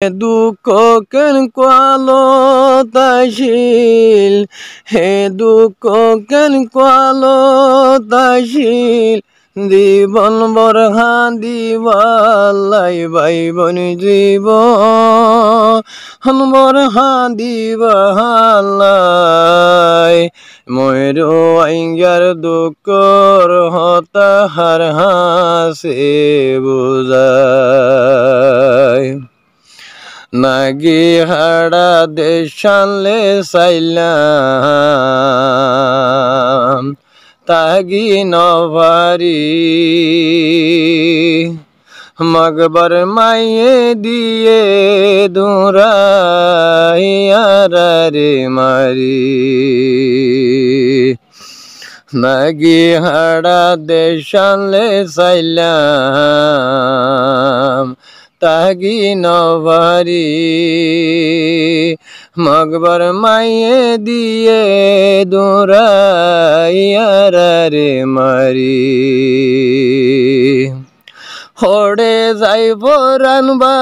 দুঃখ কেন কোয়ালো তাইশিল, হে দুঃখ কেন কোয়ালো তাইশিল, জীবন বরহা দিবালাই ভাই বোন জীবন বরহা দিবালাই, ময়ূর আইঙ্গার দুঃখর হতাহার হাসে বুঝায়। নাগি হাড়া দেশালে সাইলাম তাগি নভারি, মগবর মাইয়ে দিয়ে দুরাইয়ারে মারি। নাগি হাড়া দেশালে সাইলাম তাগি নভারি, মগবর মাইয়ে দিয়ে দুরাইয়ারে মারি। হড়ে যাইব রানবা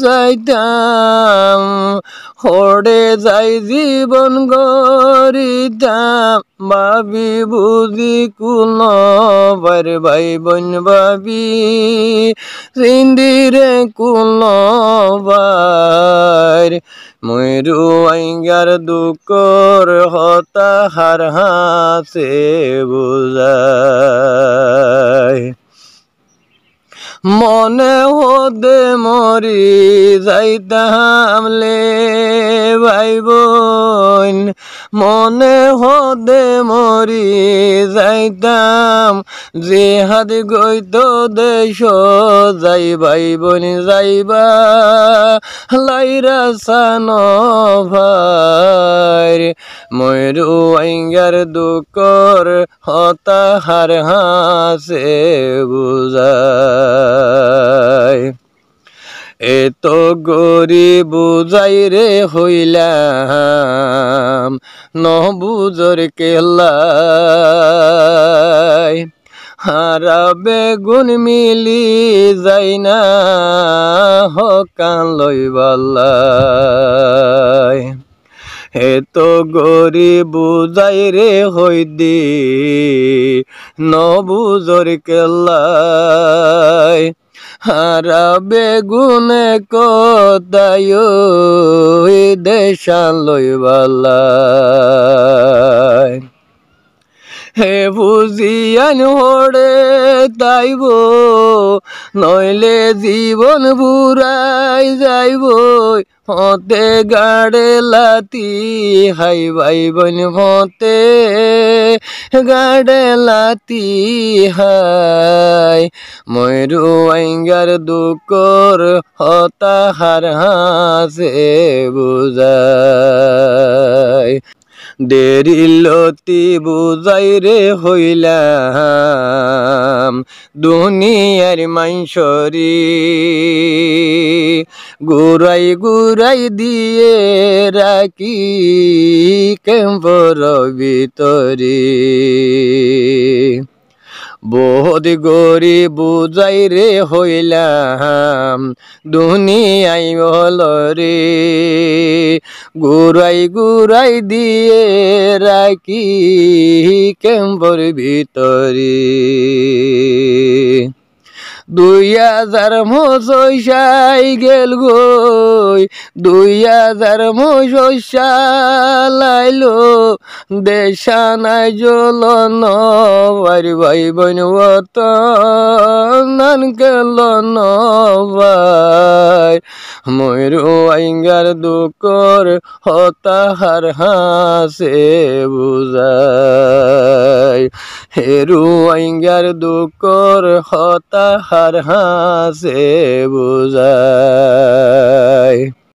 যাইতাম, হড়ে যাই জীবন গরিতাম, ভাবি বুঝি কুল বার ভাই বোন ভাবি সিন্দিরে কুল বার, ময়ূর আইঙ্গার দুঃখর হতাহার হাসে বুঝায়। মনে হদে মরি যাইতাম লে ভাই বোন, মনে হদে মরি যাইতাম, যে হাত গইত দেশ যাই ভাই বোন যাইবা লাইরা সান ভাই, ময়ূর আইঙ্গার দুঃখর হতাহার হাসে বুঝায়। এত গরিব বুঝাই রে হইলাম নবুজর কেল্লাই, হারা বেগুন মিলি যাই না হকান লইবাল্লাই, এত গরিব বুঝাই রে হইদি নবুজর কেল্লাই, হারা বেগুনে কদায় দেশান লইবাল্লাই। হে বুঝিয়ান হড়ে তাইব নইলে জীবন বুড়াই যাইব, হতে গাড়ে লাতি হাই ভাই বোন হতে গাড়ে লাতি হাই, ময়ূর আইঙ্গার দুঃখর হতাহার হাসে বুঝায়। দেরি লতি বুঝাই রে হইলাম দুনিয়ার মাইশরি, গুরাই গুরাই দিয়ে রাখি কেম্বর ভিতরি, বহুত গরিব বুঝাই রে হইলাম দুনিয়াই হলরে, গুরাই গুরাই দিয়ে রাখি কেম্বর ভিতরি। 2000 মশাই গেল গই, 2000 মশালাইলো দেশানায় জ্বলন ভাই ভাই বোন নান গেল ভাই, ময়ূর আইঙ্গার দুঃখর হতাহার হাসে বুঝায়, হেরু আইঙ্গার দুঃখর হতাহার হাসে বুঝায়।